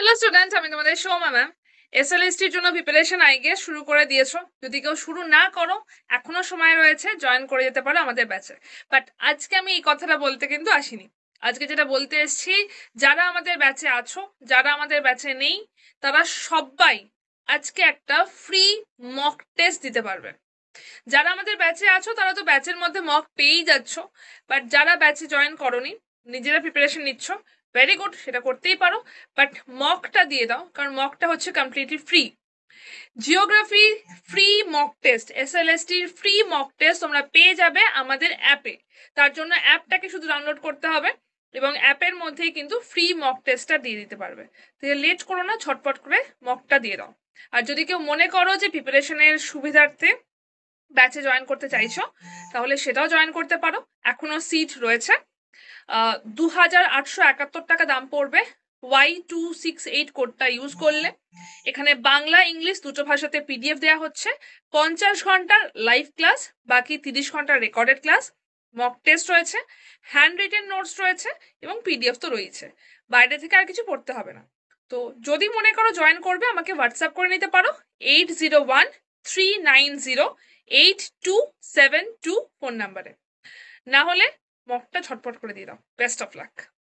Hello student, আমি তোমাদের Soumya ma'am. এসএলএসটির জন্য প্রিপারেশন আই গেস শুরু করে দিয়েছো। যদি কেউ শুরু না করো, এখনো সময় রয়েছে, জয়েন করে যেতে পারো আমাদের ব্যাচে। বাট আজকে আমি এই কথাটা বলতে কিন্তু আসিনি। আজকে যেটা বলতে এসেছি, যারা আমাদের ব্যাচে আছো, যারা আমাদের ব্যাচে নেই, তারা সবাই আজকে একটা ফ্রি মক টেস্ট দিতে পারবে। যারা আমাদের ব্যাচে আছো তারা তো ব্যাচের মধ্যে মক পেয়েই যাচ্ছ, বাট যারা ব্যাচে জয়েন করনি, নিজেরা প্রিপারেশন নিচ্ছ, ভেরি গুড, সেটা করতেই পারো। বাট মকটা দিয়ে দাও, কারণ মকটা হচ্ছে completely free. Geography free mock test, এসএলএসটির ফ্রি মক টেস্ট তোমরা পেয়ে যাবে আমাদের অ্যাপে। তার জন্য অ্যাপটাকে শুধু ডাউনলোড করতে হবে এবং অ্যাপের মধ্যেই কিন্তু ফ্রি মক টেস্টটা দিয়ে দিতে পারবে। তাহলে লেট করো না, ছটপট করে মকটা দিয়ে দাও। আর যদি কেউ মনে করো যে প্রিপারেশনের সুবিধার্থে ব্যাচে জয়েন করতে চাইছো, তাহলে সেটাও জয়েন করতে পারো, এখনো সিট রয়েছে। 2,871 টাকা দাম পড়বে Y268 কোডটা ইউজ করলে। এখানে বাংলা ইংলিশ দুটো ভাষাতে পিডিএফ দেওয়া হচ্ছে। 50 ঘন্টার লাইভ ক্লাস, বাকি 30 ঘন্টার রেকর্ডেড ক্লাস, মক টেস্ট রয়েছে, হ্যান্ড রিটেন নোটস রয়েছে এবং পিডিএফ তো রয়েছে। বাইরে থেকে আর কিছু পড়তে হবে না। তো যদি মনে করো জয়েন করবে, আমাকে হোয়াটসঅ্যাপ করে নিতে পারো 8013908272 ফোন নাম্বারে। না হলে মকটা ঝটপট করে দিয়ে দাও। Best of luck.